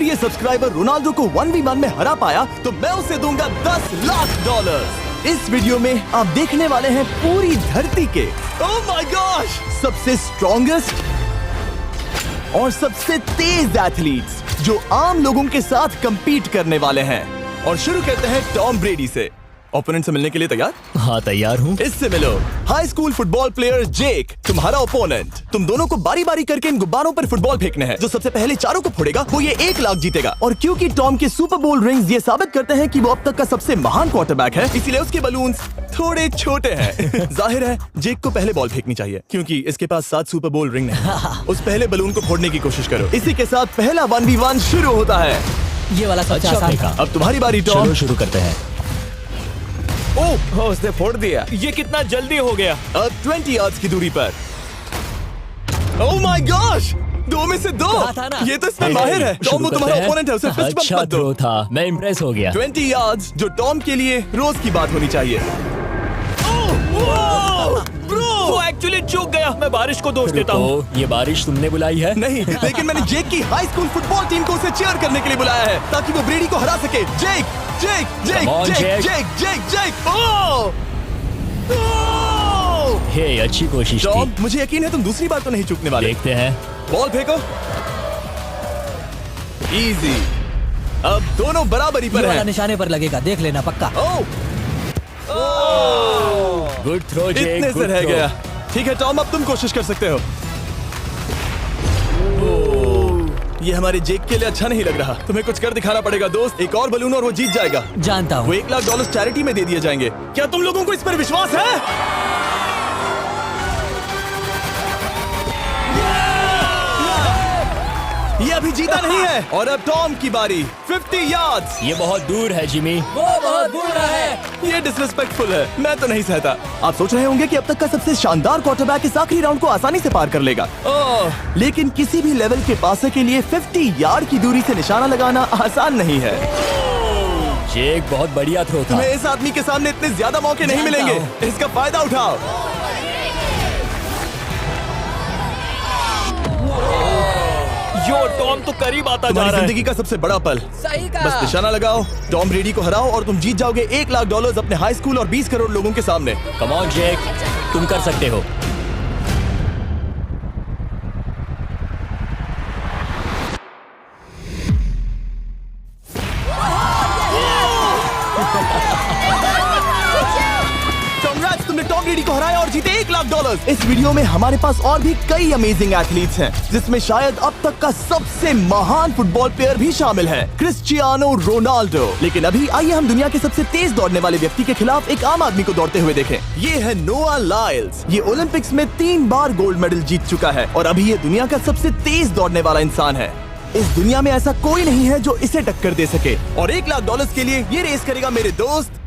अगर ये subscriber Ronaldo को 1v1 में हरा पाया तो मैं उसे दूंगा $10 लाख। इस वीडियो में आप देखने वाले हैं पूरी धरती के ओह माय गॉश सबसे स्ट्रॉन्गेस्ट और सबसे तेज एथलीट्स जो आम लोगों के साथ compete करने वाले हैं। और शुरू करते हैं टॉम ब्रेडी से। ओपोनेंट से मिलने के लिए तैयार? हाँ तैयार हूँ। इससे मिलो। हाई स्कूल फुटबॉल प्लेयर जेक तुम्हारा ओपोनेंट। तुम दोनों को बारी बारी करके इन गुब्बारों पर फुटबॉल फेंकने हैं। जो सबसे पहले चारों को फोड़ेगा वो ये 1 लाख जीतेगा। और क्योंकि टॉम के सुपर बोल रिंग्स ये साबित करते हैं कि वो अब तक का सबसे महान क्वार्टरबैक है, इसीलिए उसके बलून्स थोड़े छोटे हैं। जाहिर है जेक को पहले बॉल फेंकनी चाहिए क्योंकि इसके पास 7 सुपर बोल रिंग है। उस पहले बलून को फोड़ने की कोशिश करो। इसी के साथ पहला 1v1 शुरू होता है। ये वाला सबसे आसान था। अब तुम्हारी बारी टॉम। चलो शुरू करते हैं। ओह उसने फोड़ दिया। ये कितना जल्दी हो गया। अब 20 यार्ड्स की दूरी पर। ओह माय गॉश 2 में से 2। कहा था ना। ये तो इसमें माहिर है। टॉम वो तुम्हारा ओपोनेंट है, उसे फिस्ट बम्प अच्छा मत दो। थ्रो था, मैं इम्प्रेस हो गया। 20 यार्ड्स जो टॉम के लिए रोज की बात होनी चाहिए। वो एक्चुअली चूक गया। मैं बारिश को दोष देता हूँ। ये बारिश तुमने बुलाई है? नहीं, लेकिन मैंने जेक की हाई स्कूल फुटबॉल टीम को उसे चीयर करने के लिए बुलाया है ताकि वो ब्रेडी को हरा सके। जेक जेक जेक Come on, जेक Jake. जेक जेक जेक ओह हे अच्छी कोशिश टॉम थी। मुझे यकीन है तुम दूसरी बार तो नहीं चूकने वाले। देखते हैं। बॉल फेंको। इजी। अब दोनों बराबरी ये पर वाला हैं। निशाने पर लगेगा, देख लेना पक्का। ओह गुड थ्रो जेक, इतने से good रह throw। गया। ठीक है टॉम अब तुम कोशिश कर सकते हो। ये हमारे जेक के लिए अच्छा नहीं लग रहा। तुम्हें कुछ कर दिखाना पड़ेगा दोस्त। एक और बलून और वो जीत जाएगा। जानता वो हूँ। $1 लाख चैरिटी में दे दिए जाएंगे। क्या तुम लोगों को इस पर विश्वास है? ये अभी जीता नहीं है। और अब टॉम की बारी। 50 यार्ड्स। ये बहुत दूर है जिमी। वो बहुत बुरा है। ये डिसरिस्पेक्टफुल है। मैं तो नहीं सहता। आप सोच रहे होंगे कि अब तक का सबसे शानदार क्वार्टरबैक इस आखिरी राउंड को आसानी से पार कर लेगा। लेकिन किसी भी लेवल के पासे के लिए 50 यार्ड की दूरी से निशाना लगाना आसान नहीं है। जेक बहुत बढ़िया थ्रो था। तुम्हें इस आदमी के सामने इतने ज्यादा मौके नहीं जानता मिलेंगे। हूं। इसका फायदा उठाओ। यो टॉम तो करीब आता जा तुम्हारी रहा है। जिंदगी का सबसे बड़ा पल। सही बस कहा। निशाना लगाओ, टॉम ब्रेडी को हराओ और तुम जीत जाओगे $1 लाख अपने हाई स्कूल और 20 करोड़ लोगों के सामने। कम ऑन जेक, तुम कर सकते हो। Congrats, तुमने टॉम ब्रेडी को हराया और जीते $1 लाख। इस वीडियो में हमारे पास और भी कई अमेजिंग एथलीट्स हैं, जिसमें शायद अब तक का सबसे महान फुटबॉल प्लेयर भी शामिल है, क्रिस्टियानो रोनाल्डो। लेकिन अभी आइए हम दुनिया के सबसे तेज दौड़ने वाले व्यक्ति के खिलाफ एक आम आदमी को दौड़ते हुए देखें। ये है नोआ लाइल्स। ये ओलंपिक्स में 3 बार गोल्ड मेडल जीत चुका है और अभी ये दुनिया का सबसे तेज दौड़ने वाला इंसान है। इस दुनिया में ऐसा कोई नहीं है जो इसे टक्कर दे सके। और $1 लाख के लिए ये रेस करेगा मेरे दोस्त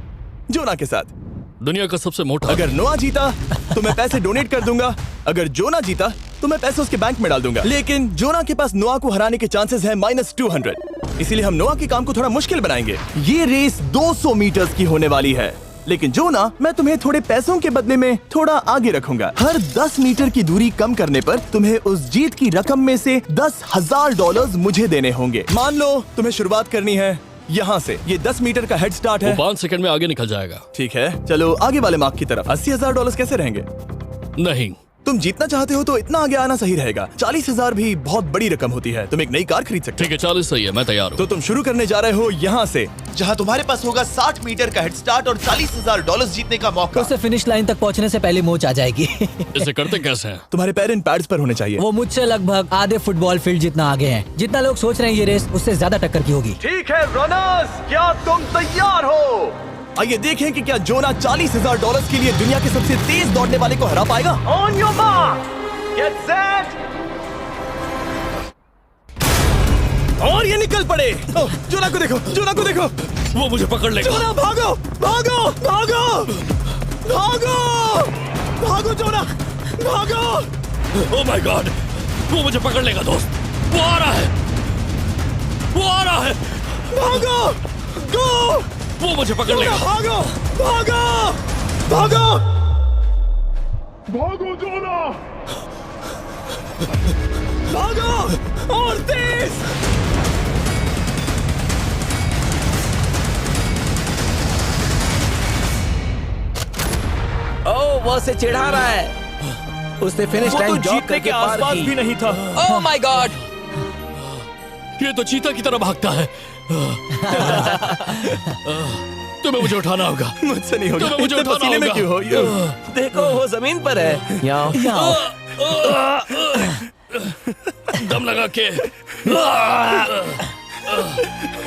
जोना के साथ। दुनिया का सबसे मोटा। अगर नोआ जीता तो मैं पैसे डोनेट कर दूंगा। अगर जोना जीता तो मैं पैसे उसके बैंक में डाल दूंगा। लेकिन जोना के पास नोआ को हराने के चांसेस हैं -200। इसीलिए हम नोआ के काम को थोड़ा मुश्किल बनाएंगे। ये रेस 200 मीटर्स की होने वाली है। लेकिन जोना, मैं तुम्हें थोड़े पैसों के बदले में थोड़ा आगे रखूंगा। हर 10 मीटर की दूरी कम करने पर तुम्हें उस जीत की रकम में से $10,000 मुझे देने होंगे। मान लो तुम्हें शुरुआत करनी है यहाँ से। ये 10 मीटर का हेड स्टार्ट है। 5 सेकंड में आगे निकल जाएगा। ठीक है, चलो आगे वाले मार्क की तरफ। $80,000 कैसे रहेंगे? नहीं, तुम जीतना चाहते हो तो इतना आगे आना सही रहेगा। 40,000 भी बहुत बड़ी रकम होती है। तुम एक नई कार खरीद सकते ठीक है 40 सही है, मैं तैयार हो। हूँ। तो तुम शुरू करने जा रहे हो यहाँ से, जहाँ तुम्हारे पास होगा 60 मीटर का हेड स्टार्ट और $40,000 जीतने का मौका। उसे फिनिश लाइन तक पहुँचने से पहले मोच आ जाएगी। इसे करते कैसे हैं? तुम्हारे पैर इन पैड्स पर होने चाहिए। वो मुझसे लगभग आधे फुटबॉल फील्ड जितना आगे हैं। जितना लोग सोच रहे हैं ये रेस उससे ज्यादा टक्कर की होगी। ठीक है रनर्स, क्या तुम तैयार हो? आइए देखें कि क्या जोना $40,000 के लिए दुनिया के सबसे तेज दौड़ने वाले को हरा पाएगा। On your mark, get set, और ये निकल पड़े। जोना को देखो, जोना को देखो। वो मुझे पकड़ लेगा। जोना भागो, भागो, भागो, भागो, भागो जोना, भागो। ओह माय गॉड, वो मुझे पकड़ लेगा दोस्त। वो आ रहा है, वो आ रहा है। भागो, गो, वो मुझे पकड़ लेगा। भागो, भागो, भागो, भागो जोना! भागो और तेज। बॉस से चिढ़ा रहा है। उसने फिनिश वो तो लाइन जॉब जीतने के करके पार आसपास की। भी नहीं था। Oh my God! ये तो चीता की तरह भागता है। तुम्हें मुझे उठाना होगा। मुझसे नहीं होगा। तुम्हें मुझे इतने उठाना पसीने में होगा। क्यों हो? देखो वो जमीन पर है। यहाँ दम लगा के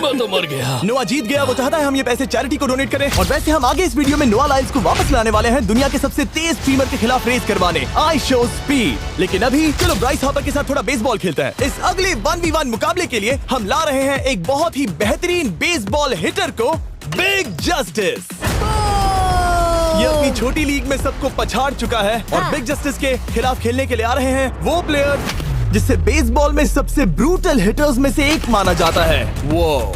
मैं तो मर गया। नोआ जीत गया। वो चाहता है हम ये पैसे चैरिटी को डोनेट करें। और वैसे हम आगे इस वीडियो में नोआ लाइल्स को वापस लाने वाले हैं दुनिया के सबसे तेज स्ट्रीमर के खिलाफ रेस करवाने, आई शो स्पीड। लेकिन अभी चलो ब्राइस हार्पर के साथ थोड़ा बेसबॉल खेलते हैं। इस अगले 1v1 मुकाबले के लिए हम ला रहे हैं एक बहुत ही बेहतरीन बेसबॉल हिटर को, बिग जस्टिस। ये अपनी छोटी लीग में सबको पछाड़ चुका है और बिग जस्टिस के खिलाफ खेलने के लिए आ रहे हैं वो प्लेयर जिसे बेसबॉल में सबसे ब्रूटल हिटर्स में से एक माना जाता है। वो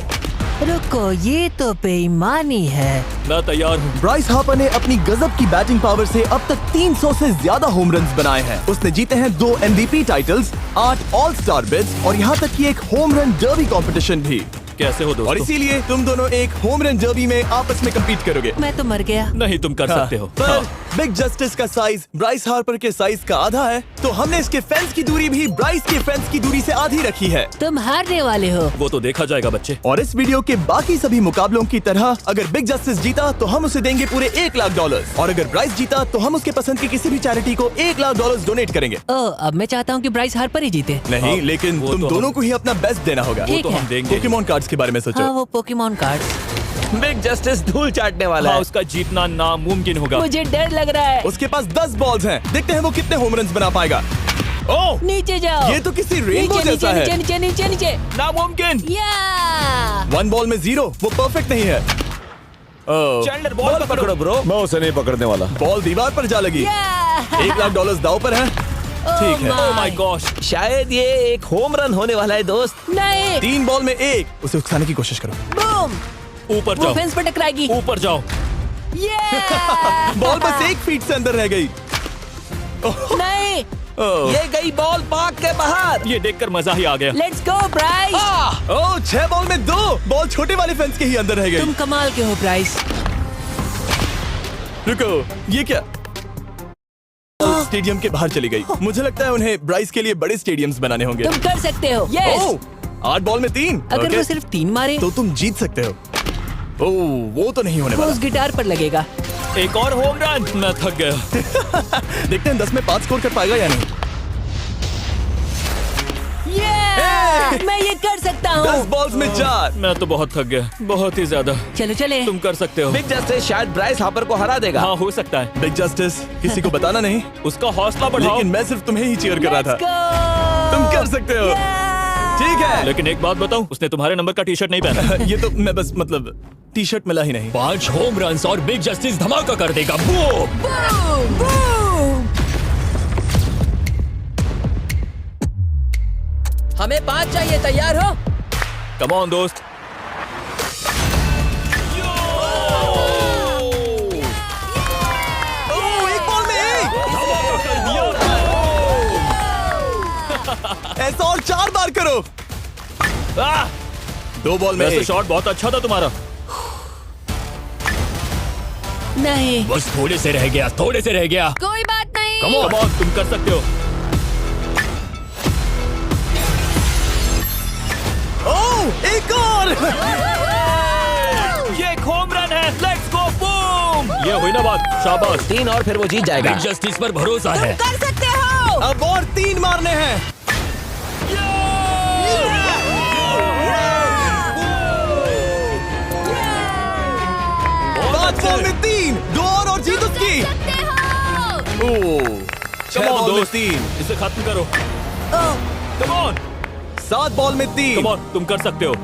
रुको, ये तो बेईमानी है। मैं तैयार हूँ। ब्राइस हार्पर ने अपनी गजब की बैटिंग पावर से अब तक 300 से ज्यादा होम रन्स बनाए हैं। उसने जीते हैं 2 MVP titles, 8 all star bids और यहाँ तक कि एक होम रन डर्बी कंपटीशन भी। कैसे हो और दोस्तों? इसीलिए तुम दोनों एक होम रन डर्बी में आपस में कम्पीट करोगे। मैं तो मर गया। नहीं, तुम कर सकते हो। पर बिग जस्टिस का साइज ब्राइस हार्पर के साइज का आधा है, तो हमने इसके फेंस की दूरी भी ब्राइस के फेंस की दूरी से आधी रखी है। तुम हारने वाले हो। वो तो देखा जाएगा बच्चे। और इस वीडियो के बाकी सभी मुकाबलों की तरह अगर बिग जस्टिस जीता तो हम उसे देंगे पूरे $1 लाख और अगर ब्राइस जीता तो हम उसके पसंद की किसी भी चैरिटी को $1 लाख डोनेट करेंगे। अब मैं चाहता हूँ कि ब्राइस हार्पर ही जीते। नहीं, हाँ, लेकिन वो तुम तो दोनों हम- को ही अपना बेस्ट देना होगा। ठीक तो है। हम देंगे। पोकेमॉन कार्ड्स के बारे में सोचो। हाँ, वो पोकेमॉन कार्ड। बिग जस्टिस धूल चाटने वाला हाँ, है। उसका जीतना नामुमकिन होगा। मुझे डर लग रहा है। उसके पास 10 बॉल्स हैं। देखते हैं वो कितने होम रन्स बना पाएगा। ओह, नीचे जाओ। ये तो किसी रेनबो नीचे जैसा नीचे है। नीचे नीचे नीचे। नामुमकिन। या 1 बॉल में 0, वो परफेक्ट नहीं है। ओह, चैंडलर बॉल पकड़ो ब्रो। मैं उसे नहीं पकड़ने वाला। बॉल दीवार पर जा लगी। $1 लाख दाव पर है। ठीक है। Oh my gosh. शायद ये एक होम रन होने वाला है दोस्त। नहीं। 3 बॉल में 1, उसे उकसाने की कोशिश करो। बूम। ऊपर वो जाओ। फेंस पर टकराएगी। ऊपर जाओ। बॉल बस 1 फीट से अंदर रह गई। नहीं। ओह, ये गई बॉल पार्क के बाहर। ये देखकर मजा ही आ गया। Let's go Bryce. Oh, 6 ball में 2, बॉल छोटे वाले फेंस के ही अंदर रह गई। तुम कमाल के हो ब्राइस। रुको, ये क्या? स्टेडियम के बाहर चली गई। मुझे लगता है उन्हें ब्राइस के लिए बड़े स्टेडियम्स बनाने होंगे। तुम कर सकते हो। यस। ओह, 8 बॉल में 3। अगर ओके, वो सिर्फ 3 मारे तो तुम जीत सकते हो। ओह, वो तो नहीं होने वो वाला। उस गिटार पर लगेगा। एक और होम रन। मैं थक गया। देखते हैं 10 में 5 स्कोर कर पाएगा या नहीं। मैं ये कर सकता 10 हूँ। बॉल्स में 4। मैं तो बहुत थक गया, बहुत ही ज्यादा। चलो चले। तुम कर सकते हो। बिग जस्टिस शायद ब्राइस हार्पर को हरा देगा। हाँ, हो सकता है। बिग जस्टिस किसी को बताना नहीं, उसका हौसला बढ़ाओ। लेकिन मैं सिर्फ तुम्हें ही चीयर कर रहा था। Let's go! तुम कर सकते हो। ठीक है। लेकिन एक बात बताऊं, उसने तुम्हारे नंबर का टी शर्ट नहीं पहना। ये तो मैं बस मतलब टी शर्ट मिला ही नहीं। 5 होम रन्स और बिग जस्टिस धमाका कर देगा। बूम। हमें 5 चाहिए। तैयार हो? कम ऑन दोस्त। ओह, 1 बॉल में 1। धमाका कर दिया। ऐसा और 4 बार करो। 2 बॉल में वैसे 1। शॉट बहुत अच्छा था तुम्हारा। नहीं। बस थोड़े से रह गया, थोड़े से रह गया। कोई बात नहीं। कम ऑन, तुम कर सकते हो। ओह, एक और। ये एक होम रन है। Let's go. बूम। ये हुई ना बात। शाबाश। 3 और फिर वो जीत जाएगा। बिग जस्टिस पर भरोसा है। कर सकते हो। अब और 3 मारने हैं। 5 बॉल में 3, 2 और जीत उसकी। ओह, 6 Come on, बॉल में दोस्त। 3, इसे खत्म करो। कम ऑन, 7 बॉल में 3। कम ऑन, तुम कर सकते हो।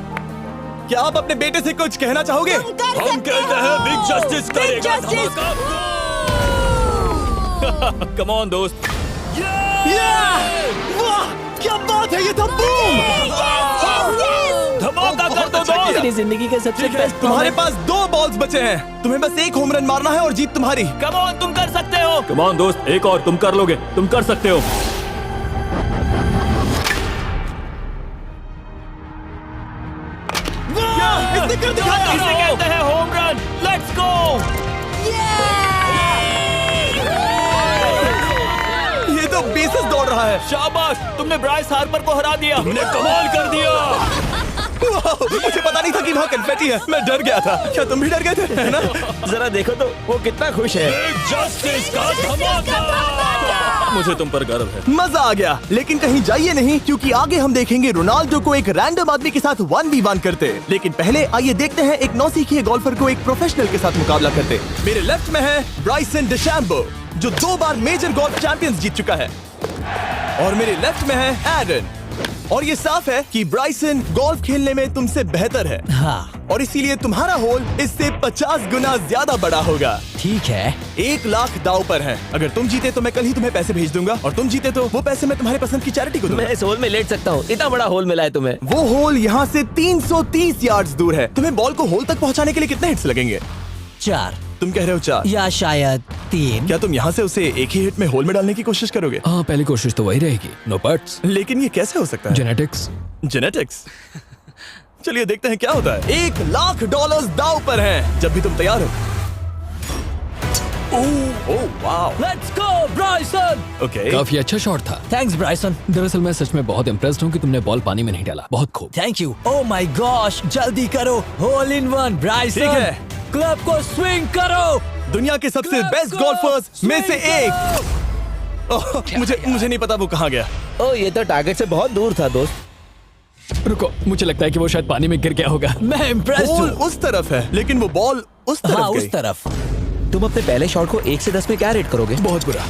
क्या आप अपने बेटे से कुछ कहना चाहोगे? हम कहते हैं बिग जस्टिस करेगा धमाका। कम ऑन दोस्त। वाह, क्या बात है, ये था बूम। धमाका कर दो अच्छा किया। दोस्त। मेरी जिंदगी का सबसे बेस्ट तुम्हारे पास 2 बॉल्स बचे हैं। तुम्हें बस 1 होम रन मारना है और जीत तुम्हारी। कम ऑन, तुम कर सकते हो। कम ऑन दोस्त, एक और, तुम कर लोगे, तुम कर सकते हो। इसने कर दिखाया। इसे कहते हैं home run. Let's go. Pacers दौड़ रहा है। शाबाश, तुमने ब्राइस हार्पर को हरा दिया। तुमने कमाल कर दिया। वाह, मुझे पता नहीं था कि वहाँ कन्फेटी है। मैं डर गया था। क्या तुम भी डर गए थे, है ना? जरा देखो तो वो कितना खुश है। जस्टिस का धमाका। मुझे तुम पर गर्व है। मजा आ गया। लेकिन कहीं जाइए नहीं, क्योंकि आगे हम देखेंगे रोनाल्डो को एक रैंडम आदमी के साथ 1v1 करते। लेकिन पहले आइए देखते हैं एक नौसिखिए गोल्फर को एक प्रोफेशनल के साथ मुकाबला करते। मेरे लेफ्ट में है ब्राइसन डेशैम्बो, जो 2 बार मेजर गोल्फ चैंपियंस जीत चुका है, और मेरे लेफ्ट में है एरन। और ये साफ है कि ब्राइसन गोल्फ खेलने में तुमसे बेहतर है, हाँ और इसीलिए तुम्हारा होल इससे 50 गुना ज्यादा बड़ा होगा। ठीक है। 1 लाख दाव पर है। अगर तुम जीते तो मैं कल ही तुम्हें पैसे भेज दूंगा, और तुम जीते तो वो पैसे मैं तुम्हारे पसंद की चैरिटी को दूंगा। मैं इस होल में लेट सकता हूँ, इतना बड़ा होल मिला है तुम्हें। वो होल यहाँ से 330 यार्ड्स दूर है। तुम्हें बॉल को होल तक पहुँचाने के लिए कितने हिट्स लगेंगे? 4 तुम कह रहे हो 4, या शायद 3। क्या तुम यहाँ से उसे एक ही हिट में होल में डालने की कोशिश करोगे? हाँ, पहली कोशिश तो वही रहेगी। No buts. लेकिन ये कैसे हो सकता है? जेनेटिक्स। जेनेटिक्स। चलिए देखते हैं क्या होता है। $1 लाख दाव पर हैं। जब भी तुम तैयार हो। Oh wow, let's go Bryson. Okay. काफी अच्छा शॉट था। Thanks Bryson. दरअसल मैं सच में बहुत इम्प्रेस्ड हूँ कि तुमने बॉल पानी में नहीं डाला। बहुत खूब। Thank you. Oh my gosh, जल्दी करो। होल इन 1 ब्राइसन। ठीक है। क्लब को स्विंग करो। दुनिया के सबसे Club बेस्ट को गोल्फर्स में से swing एक। ओह, मुझे नहीं पता वो कहाँ गया। ओ, ये तो टारगेट से बहुत दूर था दोस्त। रुको, मुझे लगता है कि वो शायद पानी में गिर गया होगा। मैं इम्प्रेस्ड बॉल हूँ। उस तरफ है, लेकिन वो बॉल उस तरफ हाँ, गई। उस तरफ। तुम अपने पहले शॉट को 1 से 10 में क्या रेट करोगे? बहुत बुरा।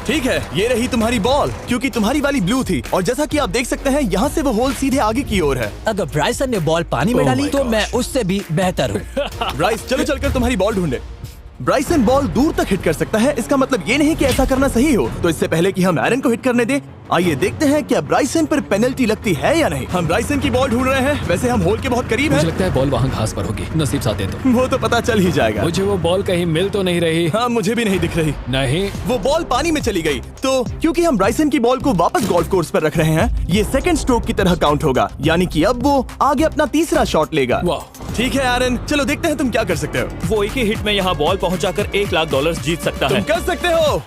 ठीक है, ये रही तुम्हारी बॉल, क्योंकि तुम्हारी वाली ब्लू थी, और जैसा कि आप देख सकते हैं यहाँ से वो होल सीधे आगे की ओर है। अगर ब्राइसन ने बॉल पानी में Oh डाली my तो gosh. मैं उससे भी बेहतर हूँ। ब्राइस, चलो चलकर तुम्हारी बॉल ढूंढे। ब्राइसन बॉल दूर तक हिट कर सकता है, इसका मतलब ये नहीं कि ऐसा करना सही हो। तो इससे पहले कि हम एरन को हिट करने दें, आइए देखते हैं क्या ब्राइसन पर पेनल्टी लगती है या नहीं। हम ब्राइसन की बॉल ढूंढ रहे हैं। वैसे हम होल के बहुत करीब मुझे हैं। लगता है बॉल वहाँ घास पर होगी। नसीब साथ दे तो। वो तो पता चल ही जाएगा। मुझे वो बॉल कहीं मिल तो नहीं रही। हाँ, मुझे भी नहीं दिख रही। नहीं। वो बॉल पानी में चली गई। तो क्योंकि हम ब्राइसन की बॉल को वापस गोल्फ कोर्स पर रख रहे हैं, ये सेकंड स्ट्रोक की तरह काउंट होगा, यानी कि अब वो आगे अपना तीसरा शॉट लेगा। वाह। ठीक है एरन, चलो देखते हैं तुम क्या कर सकते हो। वो एक ही हिट में यहाँ बॉल पहुंचाकर $1 लाख जीत सकता तुम है। कर सकते हो।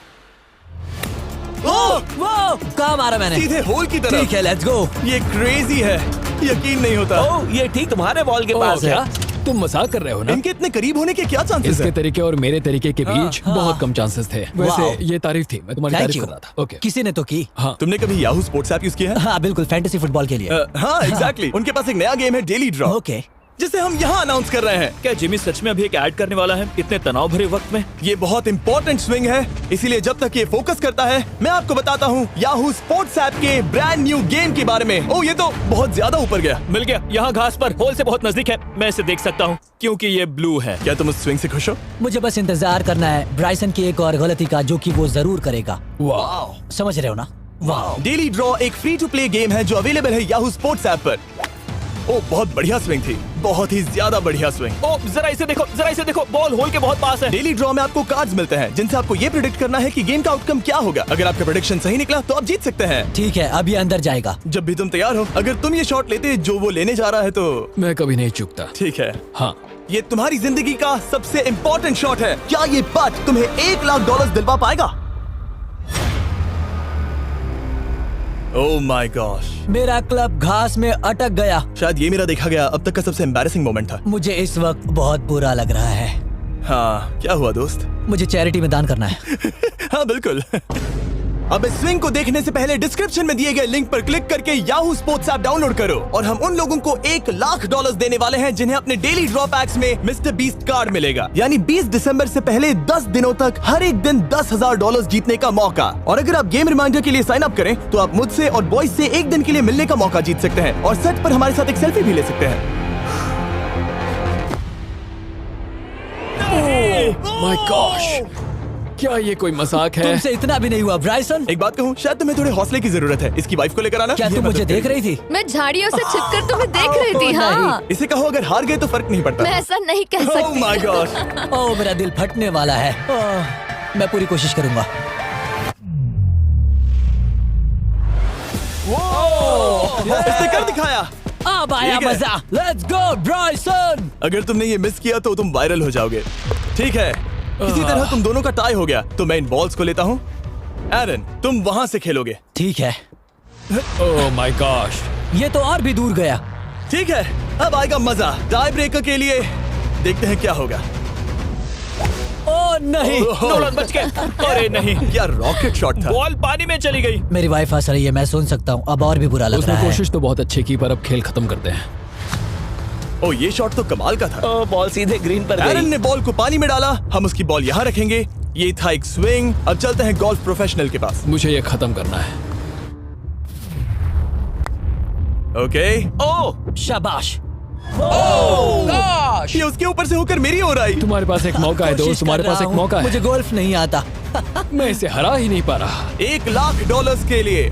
ओह, वो कहाँ मारा मैंने? सीधे होल की तरफ। ठीक है, लेट्स गो। ये क्रेजी है, यकीन नहीं होता। ओ, ये ठीक तुम्हारे बॉल के पास क्या? है। तुम मजाक कर रहे हो ना? इनके इतने करीब होने के क्या चांसेस इसके हैं? तरीके और मेरे तरीके के बीच हाँ। बहुत कम चांसेस थे। वाह। वैसे ये तारीफ थी, मैं तुम्हारी थैंक तारीफ यू। कर रहा था। ओके। किसी ने तो की। हाँ। तुमने कभी याहू स्पोर्ट्स ऐप यूज किया है? हाँ बिल्कुल, फैंटेसी फुटबॉल के लिए। हाँ, एग्जैक्टली। उनके पास एक नया गेम है, डेली ड्रॉ, ओके। जिसे हम यहाँ अनाउंस कर रहे हैं। क्या जिमी सच में अभी एक ऐड करने वाला है इतने तनाव भरे वक्त में? ये बहुत इंपॉर्टेंट स्विंग है, इसीलिए जब तक ये फोकस करता है, मैं आपको बताता हूँ याहू स्पोर्ट्स ऐप के ब्रांड न्यू गेम के बारे में। ओह, ये तो बहुत ज्यादा ऊपर गया। मिल गया। यहाँ घास पर होल से बहुत नजदीक है। मैं इसे देख सकता हूँ क्योंकि ये ब्लू है। क्या तुम उस स्विंग से खुश हो? मुझे बस इंतजार करना है ब्राइसन की एक और गलती का, जो कि वो जरूर करेगा। वाह। समझ रहे हो ना? वाह। डेली ड्रॉ एक फ्री टू प्ले गेम है जो अवेलेबल है याहू स्पोर्ट्स ऐप पर। ओह, बहुत बढ़िया स्विंग थी, बहुत ही ज्यादा बढ़िया स्विंग। ओ, जरा इसे देखो, बॉल होल के बहुत पास है। डेली ड्रॉ में आपको कार्ड्स मिलते हैं, जिनसे आपको ये प्रेडिक्ट करना है कि गेम का आउटकम क्या होगा। अगर आपका प्रेडिक्शन सही निकला तो आप जीत सकते हैं। ठीक है, अब ये अंदर जाएगा। जब भी तुम तैयार हो, अगर तुम ये शॉट लेते जो वो लेने जा रहा है तो मैं कभी नहीं चूकता। ठीक है। हाँ। ये तुम्हारी जिंदगी का सबसे इम्पोर्टेंट शॉट है। क्या ये पट तुम्हें $1 लाख दिलवा पाएगा? ओह माय गॉश, मेरा क्लब घास में अटक गया। शायद ये मेरा देखा गया अब तक का सबसे एम्बैरेसिंग मोमेंट था। मुझे इस वक्त बहुत बुरा लग रहा है। हाँ, क्या हुआ दोस्त? मुझे चैरिटी में दान करना है। हाँ बिल्कुल। अब इस स्विंग को देखने से पहले डिस्क्रिप्शन में दिए गए लिंक पर क्लिक करके याहू स्पोर्ट्स ऐप डाउनलोड करो, और हम उन लोगों को $1 लाख देने वाले हैं जिन्हें अपने डेली ड्रॉ पैक्स में मिस्टर बीस्ट कार्ड मिलेगा। यानी 20 दिसंबर से पहले 10 दिनों तक हर एक दिन $10,000 जीतने का मौका। और अगर आप गेम रिमाइंडर के लिए साइन अप करें तो आप मुझसे और बॉयज से एक दिन के लिए मिलने का मौका जीत सकते हैं, और सेट पर हमारे साथ एक सेल्फी भी ले सकते हैं। माय गॉश, क्या ये कोई मजाक है? तुमसे इतना भी नहीं हुआ ब्राइसन। एक बात कहूँ, शायद तुम्हें थोड़े हौसले की जरूरत है। इसकी वाइफ को लेकर आना। क्या ये तुम मदद मुझे देख करेगी। रही थी? मैं झाड़ियों से छिपकर तुम्हें देख रही थी। हाँ, इसे कहो अगर हार गए तो फर्क नहीं पड़ता। मैं ऐसा नहीं कह ओह सकती। My God. ओह, मेरा दिल फटने वाला है। ओह, मैं पूरी कोशिश करूंगा। इसने कर दिखाया। अब आया ठीक है। मजा। Let's go Bryson. अगर तुमने ये मिस किया तो तुम वायरल हो जाओगे। ठीक है, इसी तरह तुम दोनों का टाई हो गया, तो मैं इन बॉल्स को लेता हूँ एरन, तुम वहां से खेलोगे। ठीक है, ओह माय गॉश। ये तो और भी दूर गया। ठीक है, अब आएगा मजा। टाई ब्रेकर के लिए देखते हैं क्या होगा। ओ नहीं, नोलन बच गए। अरे नहीं, क्या रॉकेट शॉट था। बॉल पानी में चली गई। मेरी वाइफ हंस रही है, मैं सुन सकता हूँ। अब और भी बुरा लग उसने रहा है। कोशिश तो बहुत अच्छी की, पर अब खेल खत्म करते हैं। ओ, ये शॉट तो कमाल का था। ओ, बॉल सीधे ग्रीन पर एरन गई। ने बॉल को पानी में डाला, हम उसकी बॉल यहाँ रखेंगे। ये था एक स्विंग। अब चलते हैं गोल्फ प्रोफेशनल के पास। मुझे ये खत्म करना है। ओके। ओह, शाबाश। ये उसके ऊपर से होकर मेरी ओर आई। तुम्हारे पास एक मौका है दोस्त, कोशिश तुम्हारे कर पास रहा एक हूँ। मौका है। मुझे गोल्फ नहीं आता। मैं इसे हरा ही नहीं पा रहा। $1,00,000 के लिए।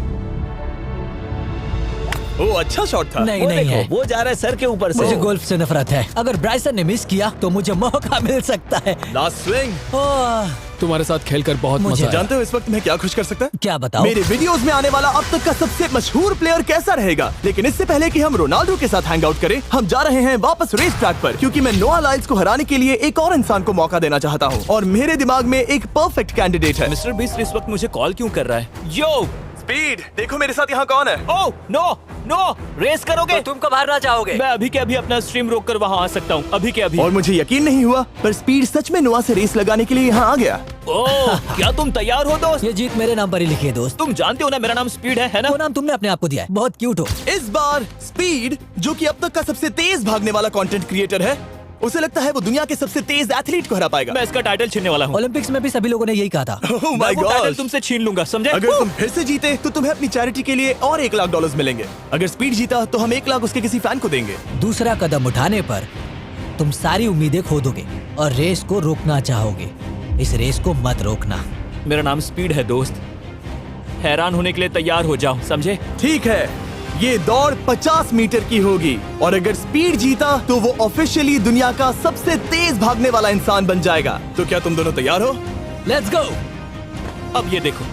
ओ, अच्छा शॉट था। नहीं वो नहीं देखो, है। वो जा रहा है सर के ऊपर से। मुझे गोल्फ से नफरत है। अगर ब्राइसन ने मिस किया तो मुझे मौका मिल सकता है। Last swing. ओह, तुम्हारे साथ खेलकर बहुत मुझे मजा आया। जानते हो इस वक्त मैं क्या खुश कर सकता है? क्या बताओ? मेरे वीडियोस में आने वाला अब तक का सबसे मशहूर प्लेयर कैसा रहेगा। लेकिन इससे पहले कि हम रोनाल्डो के साथ हैंग आउट करें, हम जा रहे हैं वापस रेस ट्रैक पर, क्योंकि मैं नोआ लाइल्स को हराने के लिए एक और इंसान को मौका देना चाहता हूँ और मेरे दिमाग में एक परफेक्ट कैंडिडेट है। मिस्टर बीस्ट इस वक्त मुझे कॉल क्यों कर रहा है? यो, स्पीड, देखो मेरे साथ यहाँ कौन है। ओह नो नो, रेस करोगे? तुम कब हारना चाहोगे? मैं अभी के अभी अपना स्ट्रीम रोक कर वहाँ आ सकता हूँ, अभी के अभी। और मुझे यकीन नहीं हुआ, पर स्पीड सच में नोआ से रेस लगाने के लिए यहाँ आ गया। ओह, क्या तुम तैयार हो दोस्त? ये जीत मेरे नाम पर ही लिखी है दोस्त। तुम जानते हो ना मेरा नाम स्पीड है ना? वो नाम तुमने अपने आप को दिया है। बहुत क्यूट हो। इस बार स्पीड, जो कि अब तक का सबसे तेज भागने वाला कंटेंट क्रिएटर है, उसे लगता है वो दुनिया के सबसे तेज एथलीट को हरा पाएगा। मैं इसका टाइटल छीनने वाला हूँ। ओलंपिक्स में भी सभी लोगों ने यही कहा था। Oh मैं my वो टाइटल God! तुमसे छीन लूंगा, समझे? अगर तुम फिर से जीते तो तुम्हें अपनी चैरिटी के लिए और $1,00,000 मिलेंगे। अगर स्पीड जीता तो हम 1,00,000 उसके किसी फैन को देंगे। दूसरा कदम उठाने पर तुम सारी उम्मीदें खो दोगे और रेस को रोकना चाहोगे। इस रेस को मत रोकना। मेरा नाम स्पीड है दोस्त। हैरान होने के लिए तैयार हो जाओ, समझे? ठीक है, ये दौड़ 50 मीटर की होगी और अगर स्पीड जीता तो वो ऑफिशियली दुनिया का सबसे तेज भागने वाला इंसान बन जाएगा। तो क्या तुम दोनों तैयार हो? लेट्स गो, अब ये देखो,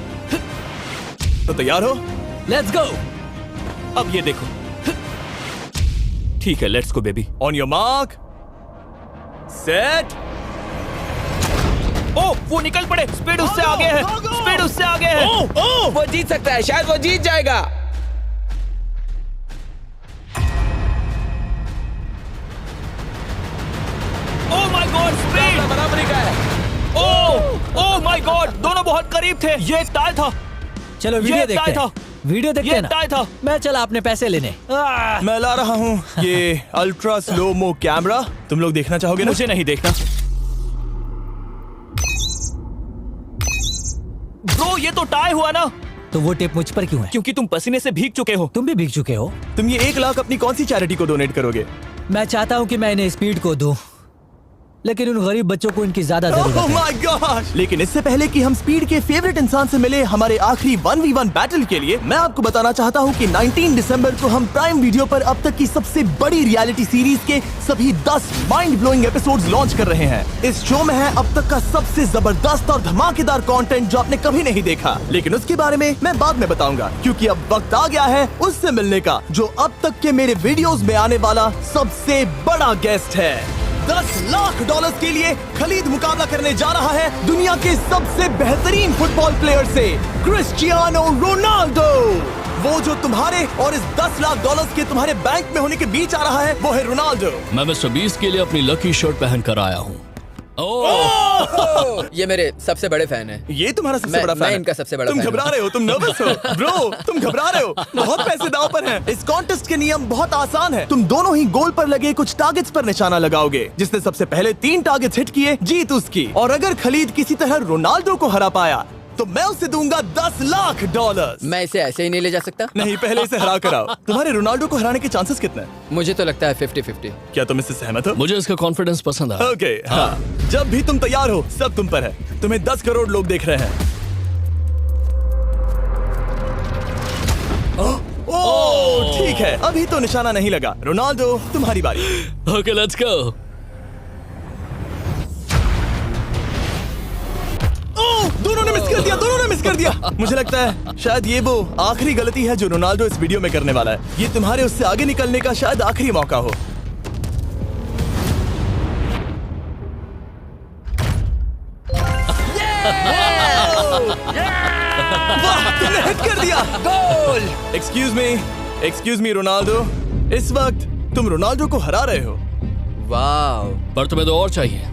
तो तैयार हो? Let's go. अब ये देखो। ठीक है, let's go baby. On your mark, set. ओह, वो निकल पड़े। स्पीड उससे आगे है। स्पीड उससे आगे है। वो जीत सकता है, शायद वो जीत जाएगा। ओह माय गॉड, स्पीड बराबरी का है। ओह माय गॉड, दोनों बहुत करीब थे। ये एक टाई था। चलो वीडियो ये देखते टाई हैं। वीडियो देखते ये हैं ना। टाई था। मैं चला अपने पैसे लेने। मैं ला रहा हूँ ये अल्ट्रा स्लो मो कैमरा। तुम लोग देखना चाहोगे ना? मुझे नहीं देखना। ब्रो, ये तो टाई हुआ ना? तो वो टेप मुझ पर क्यों है? क्योंकि तुम पसीने से भीग चुके हो। तुम भी भीग चुके हो। तुम ये 1,00,000 अपनी कौन सी चैरिटी को डोनेट करोगे? मैं चाहता हूँ कि मैं इन्हें स्पीड को दूं, लेकिन उन गरीब बच्चों को इनकी ज्यादा जरूरत Oh है। my gosh! लेकिन इससे पहले कि हम स्पीड के फेवरेट इंसान से मिले हमारे आखिरी 1v1 बैटल के लिए, मैं आपको बताना चाहता हूँ कि 19 दिसंबर को हम प्राइम वीडियो पर अब तक की सबसे बड़ी रियलिटी सीरीज के सभी 10 माइंड ब्लोइंग एपिसोड्स लॉन्च कर रहे हैं। इस शो में है अब तक का सबसे जबरदस्त और धमाकेदार कंटेंट जो आपने कभी नहीं देखा, लेकिन उसके बारे में मैं बाद में बताऊंगा, क्योंकि अब वक्त आ गया है उससे मिलने का जो अब तक के मेरे वीडियोस में आने वाला सबसे बड़ा गेस्ट है। $10,00,000 के लिए खलीद मुकाबला करने जा रहा है दुनिया के सबसे बेहतरीन फुटबॉल प्लेयर से, क्रिस्टियानो रोनाल्डो। वो जो तुम्हारे और इस $10,00,000 के तुम्हारे बैंक में होने के बीच आ रहा है, वो है रोनाल्डो। मैं मिस्टर बीस्ट के लिए अपनी लकी शर्ट पहन कर आया हूँ। ये मेरे सबसे बड़े फैन है। ये तुम्हारा सबसे मैं- बड़ा फैन मैं है। इनका सबसे बड़ा तुम फैन हूं। घबरा रहे हो, तुम नर्वस हो ब्रो, तुम घबरा रहे हो। बहुत पैसे दांव पर हैं। इस कॉन्टेस्ट के नियम बहुत आसान है। तुम दोनों ही गोल पर लगे कुछ टारगेट्स पर निशाना लगाओगे। जिसने सबसे पहले 3 टारगेट्स हिट किए जीत उसकी। और अगर खलीद किसी तरह रोनाल्डो को हरा पाया तो मैं उसे दूंगा $10,00,000। मैं इसे ऐसे ही नहीं ले जा सकता। नहीं, पहले इसे हरा कर आओ। तुम्हारे रोनाल्डो को हराने के चांसेस कितने हैं? मुझे तो लगता है 50-50। क्या तुम इससे सहमत हो? मुझे इसका कॉन्फिडेंस पसंद आया। ओके, हाँ। जब भी तुम तैयार हो सब तुम पर है। तुम्हें 10 करोड़ लोग देख रहे हैं। ओह, ठीक है, अभी तो निशाना नहीं लगा। रोनाल्डो, तुम्हारी बारी। Okay, let's go. ओह, दोनों ने मिस कर दिया, दोनों ने मिस कर दिया। मुझे लगता है शायद ये वो आखिरी गलती है जो रोनाल्डो इस वीडियो में करने वाला है। ये तुम्हारे उससे आगे निकलने का शायद आखिरी मौका हो। वाह, तुमने हिट कर दिया। गोल। एक्सक्यूज मी रोनाल्डो, इस वक्त तुम रोनाल्डो को हरा रहे हो। वाह, पर तुम्हें तो और चाहिए,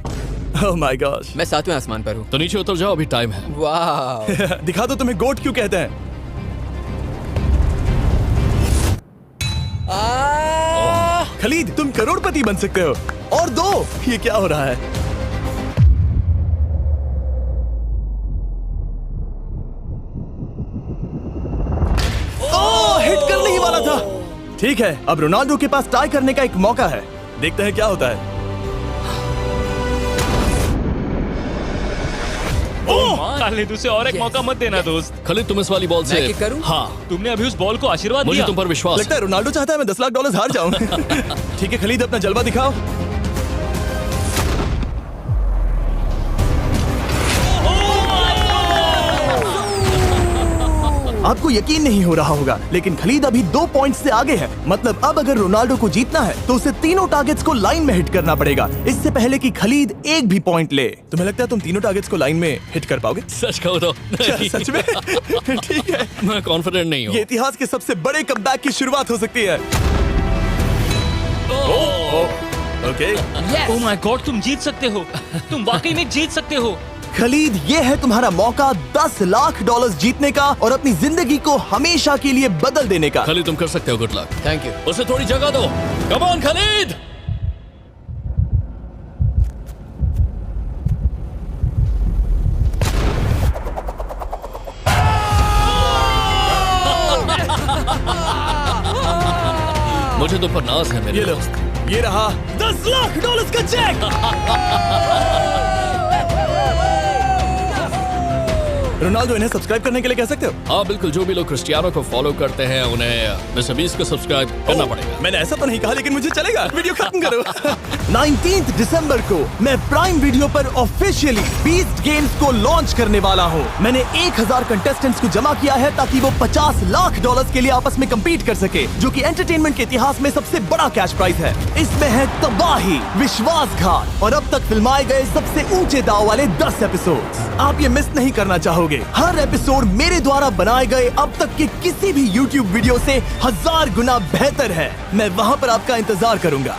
ओह माय गॉड। मैं 7वें आसमान पर हूँ। तो नीचे उतर जाओ, अभी टाइम है। वाह, दिखा दो तुम्हें गोट क्यों कहते हैं। खलीद, तुम करोड़पति बन सकते हो। और दो, ये क्या हो रहा है? ओह, हिट करने ही वाला था। ठीक है, अब रोनाल्डो के पास टाई करने का एक मौका है। देखते हैं क्या होता है। खालिद, उसे और एक मौका मत देना दोस्त। खलीद, तुम इस वाली बॉल से मैं किक करूं? हाँ, तुमने अभी उस बॉल को आशीर्वाद मुझे दिया। तुम पर विश्वास लगता है रोनाल्डो चाहता है मैं $10 लाख हार जाऊं। ठीक है खलीद, अपना जलवा दिखाओ। आपको यकीन नहीं हो रहा होगा, लेकिन खलीद अभी 2 पॉइंट से आगे है। मतलब अब अगर रोनाल्डो को जीतना है तो उसे तीनों टारगेट्स को लाइन में हिट करना पड़ेगा, इससे पहले कि खलीद एक भी पॉइंट ले। तुम्हें लगता है तुम तीनों टारगेट्स को लाइन में हिट कर पाओगे? सच कहूँ तो नहीं। सच में? ठीक है, मैं कॉन्फिडेंट नहीं हूँ। ये इतिहास के सबसे बड़े कमबैक की शुरुआत हो सकती है। ओके, ओह माय गॉड, तुम जीत सकते हो। तुम वाकई में जीत सकते हो। खलीद, ये है तुम्हारा मौका $10 लाख जीतने का और अपनी जिंदगी को हमेशा के लिए बदल देने का। खलीद, तुम कर सकते हो। Good luck. Thank you. उसे थोड़ी जगह दो। Come on Khalid. मुझे तुम पर नाज है मेरे ये लो, दोस्त। ये रहा $10 लाख का चेक। रोनाल्डो, इन्हें सब्सक्राइब करने के लिए कह सकते हो? हाँ बिल्कुल, जो भी लोग क्रिस्टियानो को फॉलो करते हैं उन्हें मिस्टर बीस्ट को सब्सक्राइब करना पड़ेगा। मैंने ऐसा तो नहीं कहा, लेकिन मुझे चलेगा। वीडियो खत्म करो। 19 दिसंबर को मैं प्राइम वीडियो पर ऑफिशियली बीस्ट गेम्स को लॉन्च करने वाला हूँ। मैंने 1000 कंटेस्टेंट्स को जमा किया है ताकि वो $50 लाख के लिए आपस में कम्पीट कर सके, जो कि एंटरटेनमेंट के इतिहास में सबसे बड़ा कैश प्राइज है। इसमें है तबाही, विश्वासघात और अब तक फिल्माए गए सबसे ऊंचे दाव वाले 10 एपिसोड्स। आप ये मिस नहीं करना चाहोगे। हर एपिसोड मेरे द्वारा बनाए गए अब तक के किसी भी YouTube वीडियो से 1000 गुना बेहतर है। मैं वहां पर आपका इंतजार करूंगा।